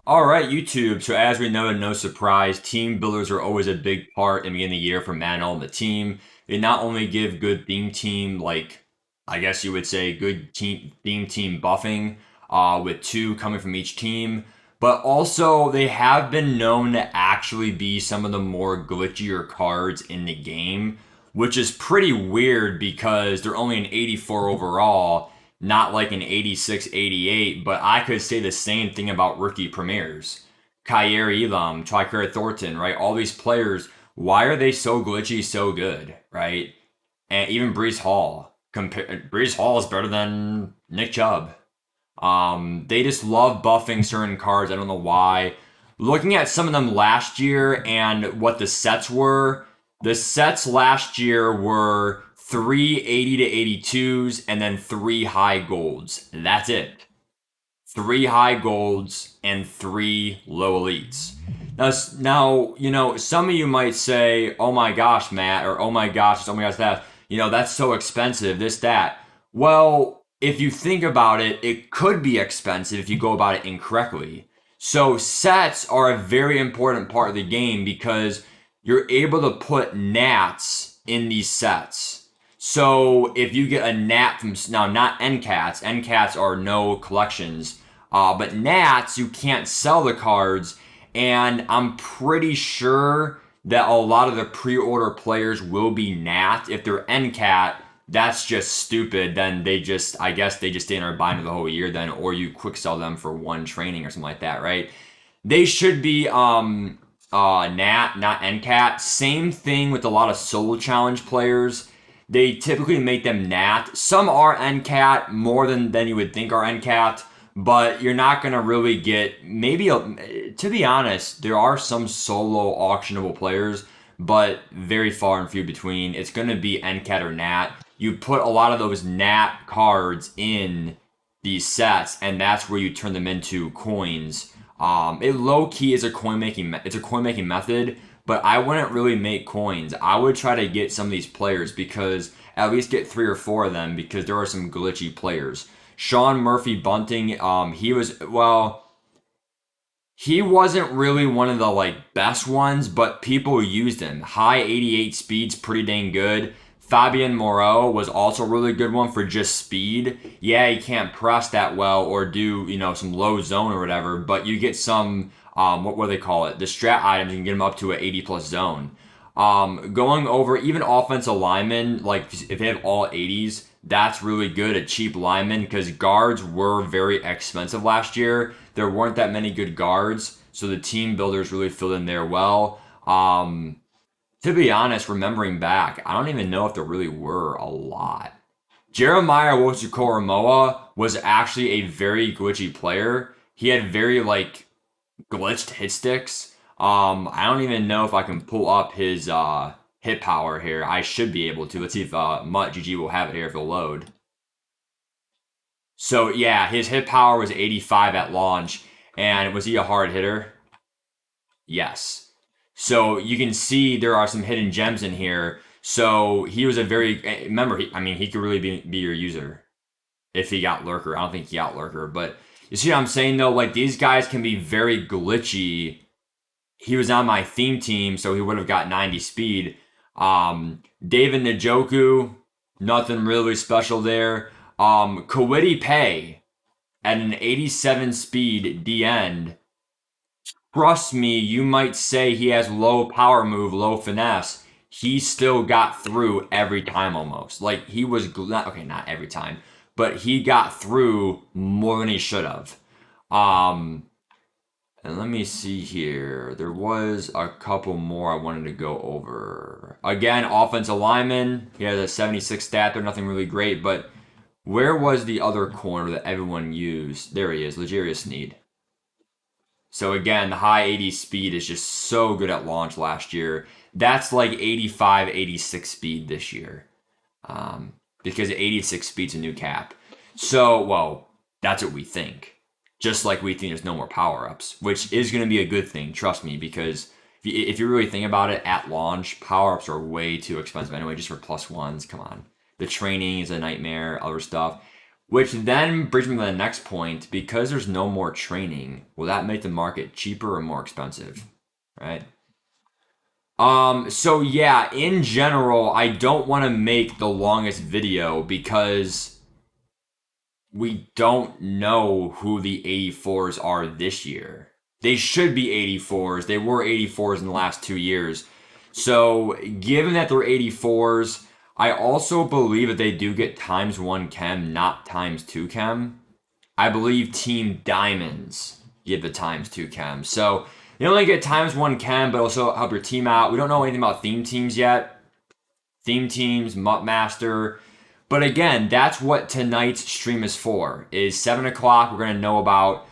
All right, YouTube. So as we know, no surprise, team builders are always a big part in the beginning of the year for Man on the team. They not only give good theme team, like I guess you would say, good theme team buffing, with two coming from each team, but also they have been known to actually be some of the more glitchier cards in the game, which is pretty weird because they're only an 84 overall, not like an 86, 88, but I could say the same thing about rookie premieres. Kyer Elam, Tricare Thornton, right? All these players, why are they so glitchy, so good, right? And even Brees Hall. Brees Hall is better than Nick Chubb. They just love buffing certain cards. I don't know why. Looking at some of them last year and what the sets were, the sets last year were three 80 to 82s and then three high golds. That's it. Three high golds and three low elites. Now, some of you might say, "Oh my gosh, Matt," or "Oh my gosh, oh my gosh, that." That's so expensive. This, that. Well, if you think about it, it could be expensive if you go about it incorrectly. So sets are a very important part of the game because you're able to put nats in these sets. So if you get a nat from now, not NCATs. NCATs are no collections, but nats you can't sell the cards, and I'm pretty sure that a lot of the pre-order players will be nat. If they're NCAT, that's just stupid. Then I guess they just stay in our binder the whole year then, or you quick sell them for one training or something like that, right? They should be Nat, not NCAT. Same thing with a lot of solo challenge players. They typically make them Nat. Some are NCAT more than you would think are NCAT, but you're not gonna really get maybe. To be honest, there are some solo auctionable players, but very far and few between. It's gonna be NCAT or Nat. You put a lot of those Nat cards in these sets, and that's where you turn them into coins. It low key is a coin making. It's a coin making method, but I wouldn't really make coins. I would try to get some of these players because at least get three or four of them because there are some glitchy players. Sean Murphy Bunting, he wasn't really one of the best ones, but people used him. High 88 speed's pretty dang good. Fabian Moreau was also a really good one for just speed. Yeah, he can't press that well or do, some low zone or whatever, but you get some, what do they call it? The strat items, you can get them up to an 80 plus zone. Going over even offensive linemen, like if they have all 80s, that's really good at cheap linemen because guards were very expensive last year. There weren't that many good guards, so the team builders really filled in there well. To be honest, remembering back, I don't even know if there really were a lot. Jeremiah Koromoa was actually a very glitchy player. He had very glitched hit sticks. I don't even know if I can pull up his hit power here. I should be able to. Let's see if MUT GG will have it here if it'll load. So yeah, his hit power was 85 at launch, and was he a hard hitter? Yes. So you can see there are some hidden gems in here. So he was a very remember. He could really be your user if he got lurker. I don't think he got lurker, but you see what I'm saying though. Like these guys can be very glitchy. He was on my theme team, so he would have got 90 speed. David Njoku, nothing really special there. Kawiti Pay at an 87 speed D end. Trust me, you might say he has low power move, low finesse. He still got through every time almost. Like he was not every time, but he got through more than he should have. Um, and let me see here. There was a couple more I wanted to go over. Again, offensive lineman. He has a 76 stat. They're nothing really great, but where was the other corner that everyone used? There he is, Legarius Sneed. So again, the high 80 speed is just so good at launch last year. That's like 85, 86 speed this year. Because 86 speed's a new cap. So, well, that's what we think. Just like we think there's no more power ups, which is going to be a good thing, trust me, because if you really think about it, at launch, power ups are way too expensive anyway, just for plus ones. Come on. The training is a nightmare, other stuff. Which then brings me to the next point. Because there's no more training, will that make the market cheaper or more expensive? Right? So yeah, in general, I don't want to make the longest video because we don't know who the 84s are this year. They should be 84s. They were 84s in the last 2 years. So, given that they're 84s, I also believe that they do get times one chem, not times two chem. I believe Team Diamonds give the times two chem. So, you only get times one chem, but also help your team out. We don't know anything about theme teams yet. Theme teams, MUT Master. But again, that's what tonight's stream is for. Is 7 o'clock. We're gonna know about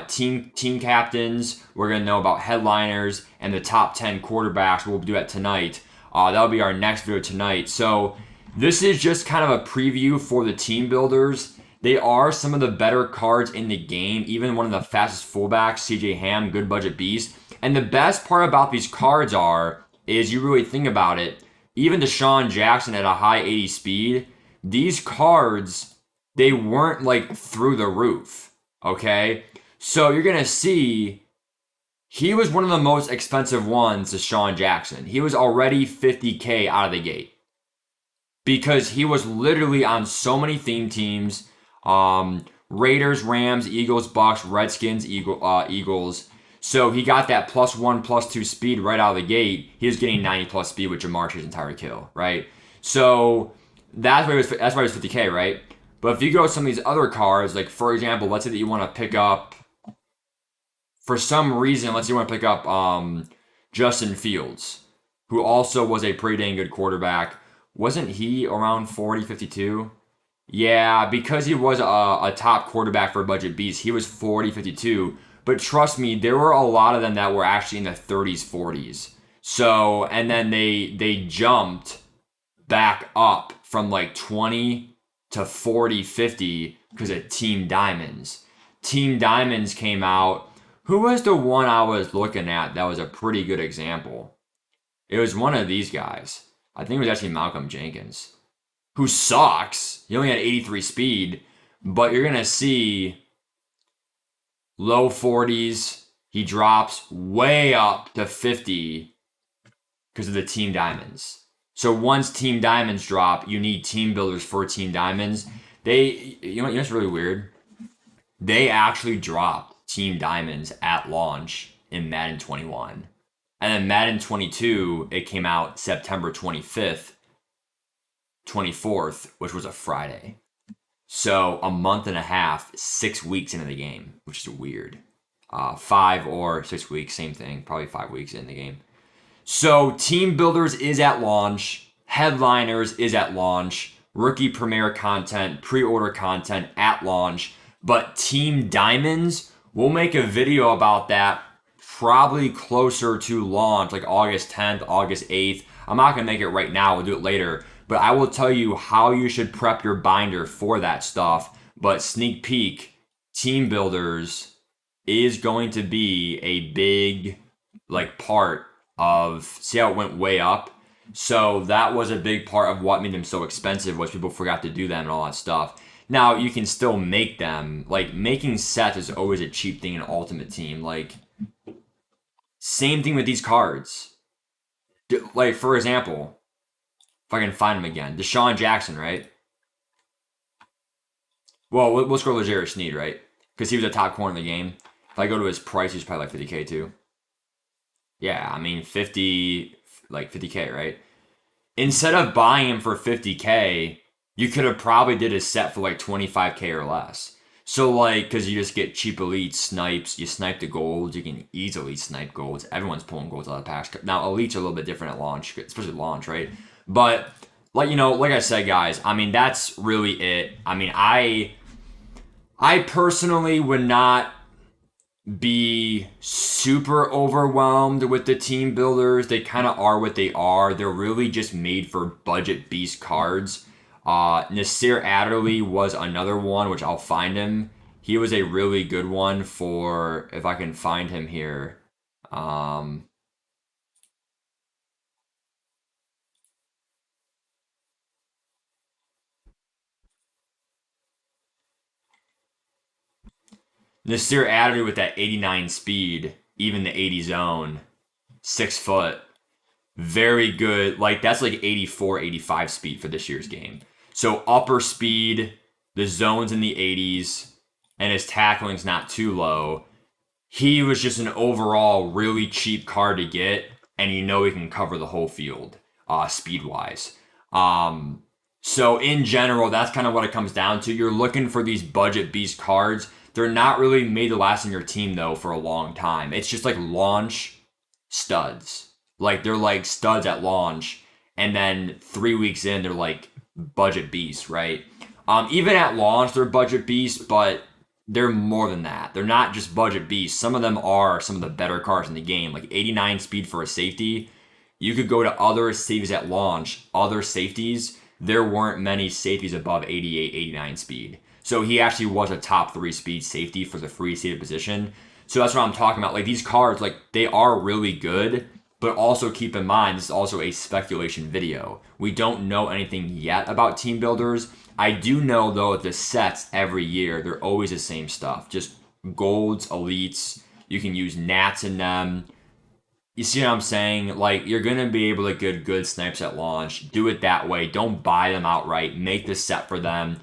team captains. We're gonna know about headliners and the top 10 quarterbacks. We'll do that tonight. That'll be our next video tonight. So this is just kind of a preview for the team builders. They are some of the better cards in the game. Even one of the fastest fullbacks, CJ Ham, good budget beast. And the best part about these cards is you really think about it. Even Deshaun Jackson at a high 80 speed, these cards, they weren't like through the roof. Okay? So you're going to see he was one of the most expensive ones, Deshaun Jackson. He was already 50K out of the gate because he was literally on so many theme teams. Raiders, Rams, Eagles, Bucks, Redskins, Eagles. So he got that +1, +2 speed right out of the gate. He was getting 90 plus speed with Jamar Chase and Tyreek Hill, right? So that's why it was 50K, right? But if you go to some of these other cards, like for example, let's say that you want to pick up, for some reason, let's say you want to pick up Justin Fields, who also was a pretty dang good quarterback. Wasn't he around 40, 52? Yeah, because he was a top quarterback for a budget beast, he was 40, 52. But trust me, there were a lot of them that were actually in the 30s, 40s. So, and then they jumped back up from like 20 to 40, 50 because of Team Diamonds. Team Diamonds came out. Who was the one I was looking at that was a pretty good example? It was one of these guys. I think it was actually Malcolm Jenkins, who sucks. He only had 83 speed, but you're going to see low 40s. He drops way up to 50 because of the Team Diamonds. So once Team Diamonds drop, you need team builders for Team Diamonds. You know what's really weird? They actually dropped Team Diamonds at launch in Madden 21. And then Madden 22, it came out September 25th, 24th, which was a Friday. So a month and a half, 6 weeks into the game, which is weird. 5 or 6 weeks, same thing. Probably 5 weeks in the game. So Team Builders is at launch. Headliners is at launch. Rookie Premiere content, pre-order content at launch. But Team Diamonds, we'll make a video about that probably closer to launch, like August 10th, August 8th. I'm not going to make it right now. We'll do it later. But I will tell you how you should prep your binder for that stuff. But sneak peek, Team Builders is going to be a big like part of, see how it went way up. So that was a big part of what made them so expensive, was people forgot to do them and all that stuff. Now you can still make them. Like making sets is always a cheap thing in Ultimate Team. Like same thing with these cards. Like for example, if I can find him again, Deshaun Jackson, right? Well, let's go to Legere Sneed, right? Because he was a top corner in the game. If I go to his price, he's probably like 50K too. Yeah, I mean 50, like 50K, right? Instead of buying him for 50K, you could have probably did a set for like 25K or less. So like, because you just get cheap elite snipes, you snipe the golds, you can easily snipe golds. Everyone's pulling golds out of the packs. Now elites are a little bit different at launch, especially launch, right? But like like I said, guys, I mean that's really it. I mean I personally would not be super overwhelmed with the team builders. They kind of are what they are. They're really just made for budget beast cards. Nasir Adderley was another one, which I'll find him. He was a really good one for, if I can find him here. Um, Nasir Adderley with that 89 speed, even the 80 zone, 6 foot. Very good. Like, that's like 84, 85 speed for this year's game. So, upper speed, the zone's in the 80s, and his tackling's not too low. He was just an overall really cheap card to get, and you know he can cover the whole field, speed wise. Um, so in general, that's kind of what it comes down to. You're looking for these budget beast cards. They're not really made to last in your team though for a long time. It's just like launch studs. Like they're like studs at launch, and then 3 weeks in, they're like budget beasts, right? Even at launch, they're budget beasts, but they're more than that. They're not just budget beasts. Some of them are some of the better cards in the game, like 89 speed for a safety. You could go to other safeties at launch, other safeties. There weren't many safeties above 88, 89 speed. So he actually was a top 3 speed safety for the free safety position. So that's what I'm talking about. Like these cards, like they are really good, but also keep in mind this is also a speculation video. We don't know anything yet about team builders. I do know though the sets every year they're always the same stuff. Just golds, elites. You can use nats in them. You see what I'm saying? Like you're gonna be able to get good snipes at launch. Do it that way. Don't buy them outright. Make the set for them.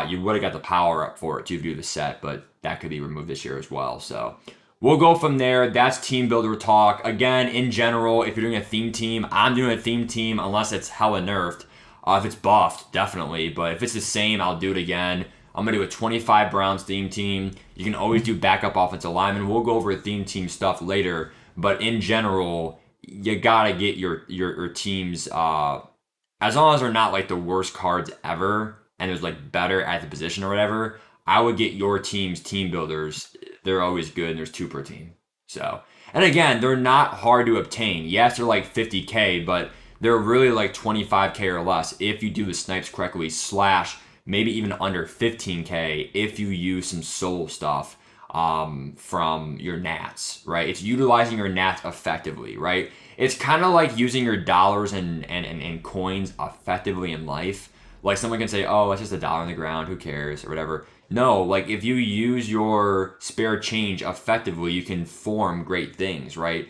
You would have got the power up for it to do the set, but that could be removed this year as well. So we'll go from there. That's team builder talk. Again, in general, if you're doing a theme team, I'm doing a theme team unless it's hella nerfed. If it's buffed, definitely. But if it's the same, I'll do it again. I'm going to do a 25 Browns theme team. You can always do backup offensive linemen. We'll go over theme team stuff later. But in general, you got to get your teams, as long as they're not like the worst cards ever and there's like better at the position or whatever, I would get your team's team builders. They're always good and there's 2 per team. So, and again, they're not hard to obtain. Yes, they're like 50K, but they're really like 25K or less if you do the snipes correctly, slash maybe even under 15K if you use some solo stuff from your nats, right? It's utilizing your nats effectively, right? It's kind of like using your dollars and coins effectively in life. Like someone can say, oh, it's just a dollar on the ground, who cares, or whatever. No, like if you use your spare change effectively, you can form great things, right?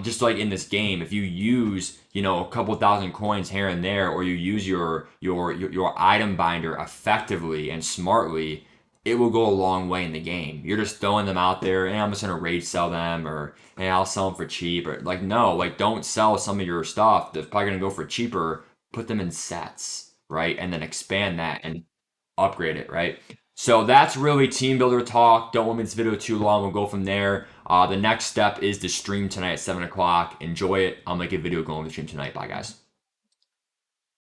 Just like in this game, if you use, a couple thousand coins here and there, or you use your item binder effectively and smartly, it will go a long way in the game. You're just throwing them out there, and I'm just gonna rage sell them, or hey, I'll sell them for cheap, or like no, like don't sell some of your stuff that's probably gonna go for cheaper. Put them in sets, right, and then expand that and upgrade it, right? So that's really team builder talk. Don't want me this video too long. We'll go from there. The next step is the stream tonight at 7 o'clock. Enjoy it. I'll make a video going on the stream tonight. Bye, guys.